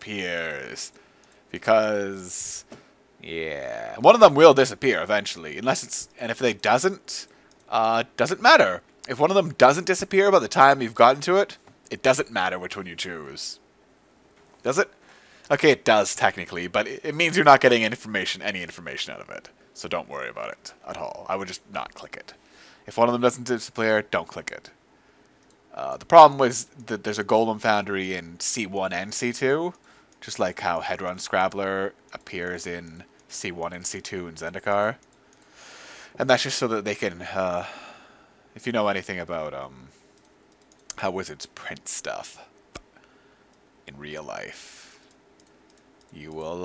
disappears. Because, yeah, one of them will disappear eventually. Unless it's, and if they doesn't matter. If one of them doesn't disappear by the time you've gotten to it, it doesn't matter which one you choose. Does it? Okay, it does technically, but it means you're not getting any information out of it. So don't worry about it at all. I would just not click it. If one of them doesn't disappear, don't click it. The problem was that there's a Golem Foundry in C1 and C2, just like how Headrun Scrabbler appears in C1 and C2 in Zendikar. And that's just so that they can, if you know anything about how wizards print stuff in real life, you will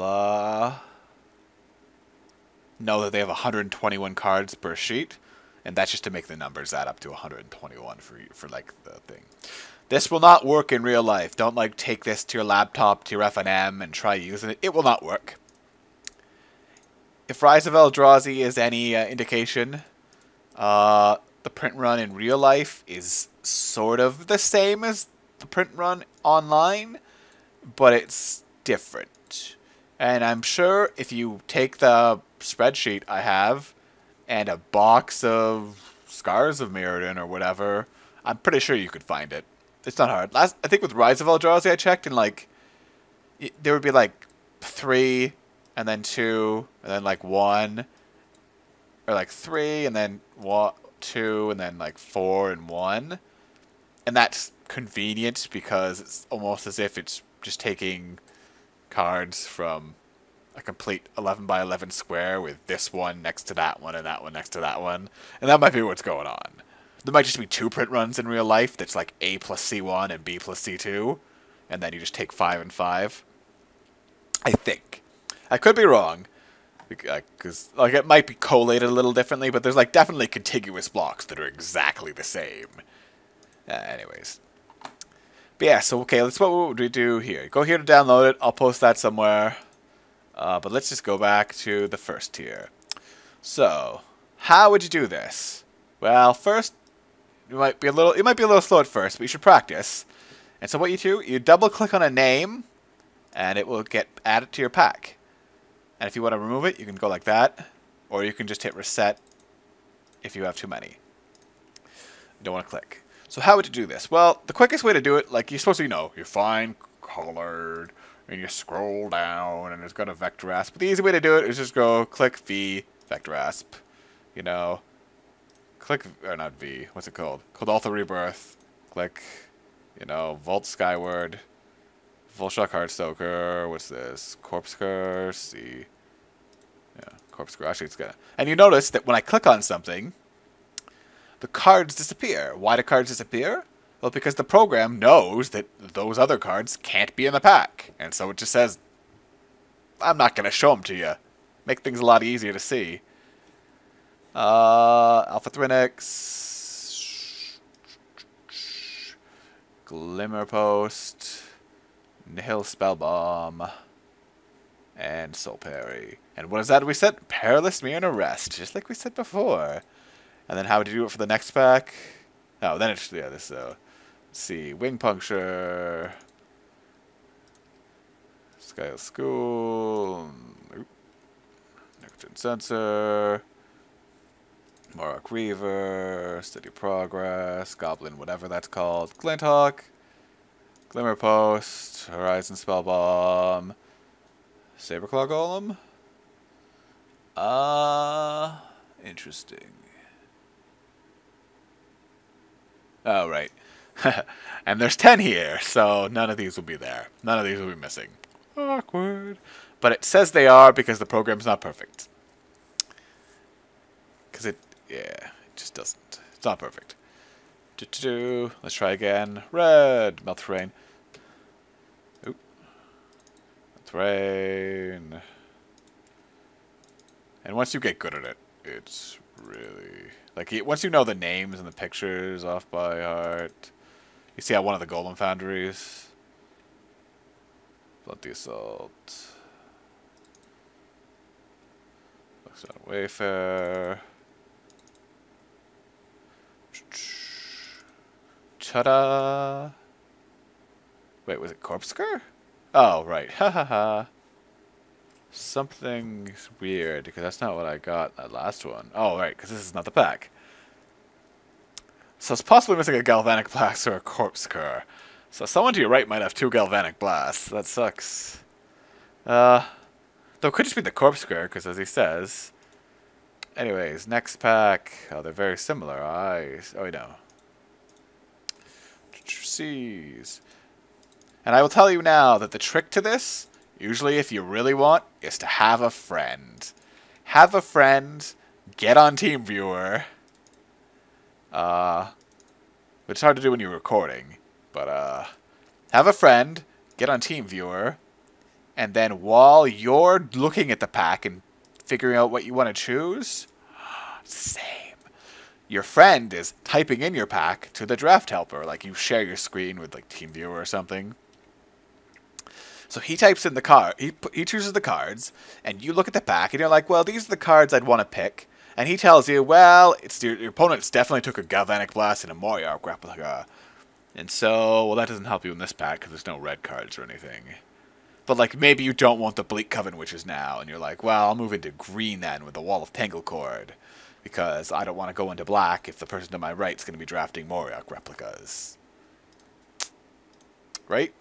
know that they have 121 cards per sheet, and that's just to make the numbers add up to 121 for like the thing. This will not work in real life. Don't like take this to your laptop, to your FNM, and try using it. It will not work. If Rise of Eldrazi is any indication, the print run in real life is sort of the same as the print run online, but it's different. And I'm sure if you take the spreadsheet I have and a box of Scars of Mirrodin or whatever, I'm pretty sure you could find it. It's not hard. I think with Rise of Eldrazi I checked, and like there would be like 3 and then 2 and then like 1, or like 3 and then 2 and then like 4 and 1. And that's convenient because it's almost as if it's just taking cards from a complete 11 by 11 square with this one next to that one and that one next to that one. And that might be what's going on. There might just be 2 print runs in real life that's like A plus C1 and B plus C2. And then you just take 5 and 5. I think. I could be wrong. Because like it might be collated a little differently, but there's like definitely contiguous blocks that are exactly the same. Anyways. But yeah, so okay, what would we do here? Go here to download it. I'll post that somewhere. But let's just go back to the first tier. So, how would you do this? Well, first, it might be a little slow at first, but you should practice. And so what you do, you double click on a name, and it will get added to your pack. And if you want to remove it, you can go like that, or you can just hit reset if you have too many. You don't want to click. So how would you do this? Well, the quickest way to do it, like you're supposed to, you find colored, and you scroll down, and it's got a vector asp. But the easy way to do it is just go click V, vector asp, click, or not V, what's it called? Called Alpha Rebirth. Click, Vault Skyward, Volshock Heartstoker, what's this? Corpscur, C. Yeah, Corpscur, actually it's gonna. And you notice that when I click on something, the cards disappear. Why do cards disappear? Well, because the program knows that those other cards can't be in the pack. And so it just says, I'm not going to show them to you. Make things a lot easier to see. Alpha Thrynix, Glimmer Post, Nihil Spellbomb, and Soul Parry. And what is that we said? Perilous Mirror and Arrest, just like we said before. And then how would you do it for the next pack? Oh, then it's, yeah, this, let's see, Wing Puncture, Sky School, Next Gen Sensor, Morok Reaver, Steady Progress, Goblin, whatever that's called, Glinthawk, Glimmer Post, Horizon Spellbomb, Saberclaw Golem. Interesting. Oh, right. And there's 10 here, so none of these will be there. None of these will be missing. Awkward. But it says they are because the program's not perfect. Because it just doesn't. It's not perfect. Let's try again. Red. Melt Rain. Oop. Melt Rain. And once you get good at it, it's really... Like, once you know the names and the pictures off by heart, you see how one of the Golem Foundries, Blood the Assault, looks on Wayfair, ta-da! Wait, was it Corpscur? Oh, right. Ha ha ha. Something's weird, because that's not what I got that last one. Oh, right, because this is not the pack. So it's possibly missing a Galvanic Blast or a Corpse Cur. So someone to your right might have 2 Galvanic Blasts. That sucks. Though it could just be the Corpse Cur, because as he says... Anyways, next pack. Oh, they're very similar. Oh, wait, no. Seas. And I will tell you now that the trick to this, usually if you really want, is to have a friend. Have a friend, get on TeamViewer. Which is hard to do when you're recording. But, have a friend, get on TeamViewer, and then while you're looking at the pack and figuring out what you want to choose, same. Your friend is typing in your pack to the draft helper. Like, you share your screen with, like, TeamViewer or something. So he types in the card. He chooses the cards, and you look at the pack, and you're like, well, these are the cards I'd want to pick. And he tells you, well, it's your opponent's definitely took a Galvanic Blast and a Morioth replica. And so, well, that doesn't help you in this pack, because there's no red cards or anything. But, like, maybe you don't want the Bleak Coven Witches now, and you're like, well, I'll move into green then with the Wall of Tanglecord, because I don't want to go into black if the person to my right is going to be drafting Morioth replicas. Right?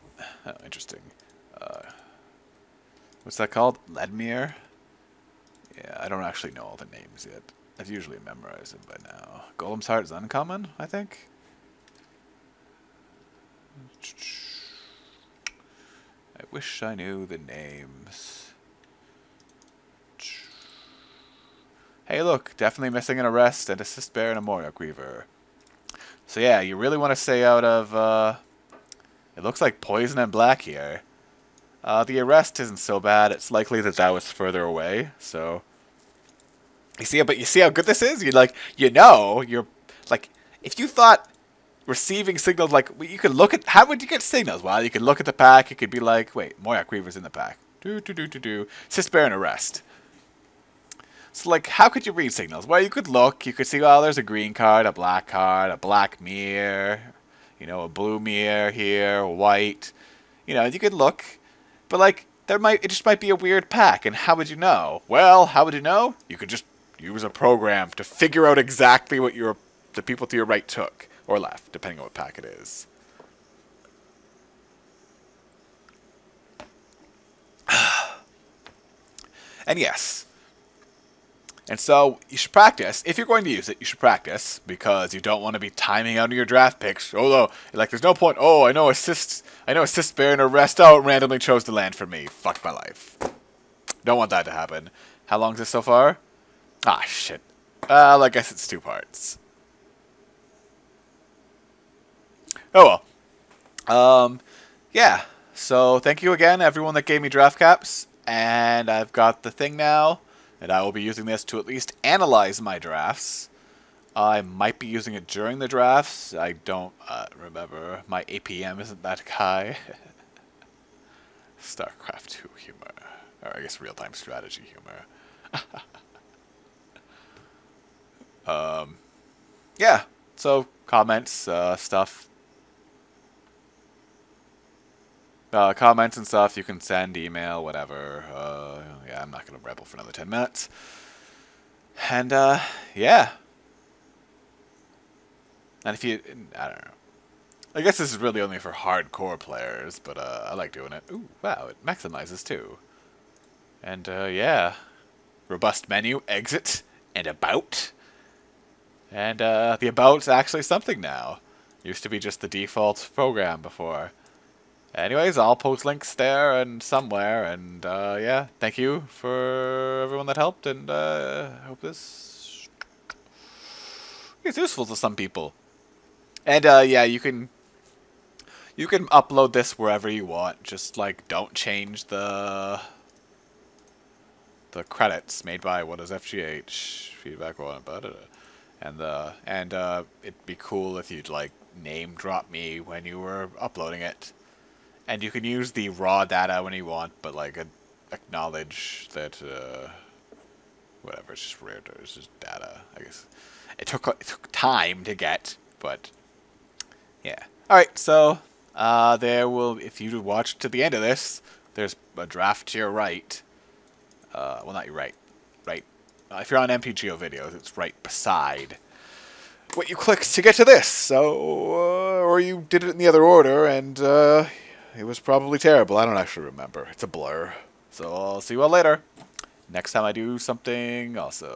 Oh, interesting. What's that called? Ledmere? Yeah, I don't actually know all the names yet. I've usually memorized them by now. Golem's Heart is uncommon, I think? I wish I knew the names. Hey, look, definitely missing an Arrest, and Assist Bear, and a Morioth Griever. So yeah, you really want to stay out of, it looks like Poison and Black here. The Arrest isn't so bad. It's likely that that was further away, so... You see how good this is? You're, like, if you thought receiving signals, like, you could look at, how would you get signals? Well, you could look at the pack, it could be like, wait, Morioth Griever's in the pack. Assist Bear and Arrest. So, like, how could you read signals? Well, you could look, you could see, well, there's a green card, a black mirror, you know, a blue mirror here, white. You know, you could look, but, like, it just might be a weird pack, and how would you know? Well, how would you know? You could just use a program to figure out exactly what the people to your right took, or left, depending on what pack it is. And yes. And so, you should practice. If you're going to use it, you should practice, because you don't want to be timing out of your draft picks. Although, like, there's no point, oh, I know Assist Bear and Arrest, oh, it randomly chose the land for me. Fuck my life. Don't want that to happen. How long is this so far? Ah, shit. I guess it's 2 parts. Oh, well. Yeah. So, thank you again, everyone that gave me draft caps. And I've got the thing now. And I will be using this to at least analyze my drafts. I might be using it during the drafts. I don't remember. My APM isn't that high. StarCraft 2 humor. Or I guess real-time strategy humor. Yeah. So, comments, stuff. Comments and stuff, you can send, email, whatever. Yeah, I'm not going to rebel for another 10 minutes. And, yeah. And if you, I don't know. I guess this is really only for hardcore players, but, I like doing it. Ooh, wow, it maximizes too. And, yeah. Robust menu, exit, and about. And, the about's actually something now. Used to be just the default program before. Anyways, I'll post links there and somewhere, and yeah, thank you for everyone that helped, and I hope this is useful to some people. And yeah, you can upload this wherever you want. Just like don't change the credits made by Whatisfgh feedback on about it, and it'd be cool if you'd like name drop me when you were uploading it. And you can use the raw data when you want, but like acknowledge that whatever, it's just rare. It's just data. I guess it took time to get, but yeah. All right, so There will, if you watch to the end of this, there's a draft to your right. Well, not your right. Right. If you're on MTGO videos, it's right beside what you clicked to get to this. So, or you did it in the other order, and it was probably terrible. I don't actually remember. It's a blur. So I'll see you all later. Next time I do something awesome.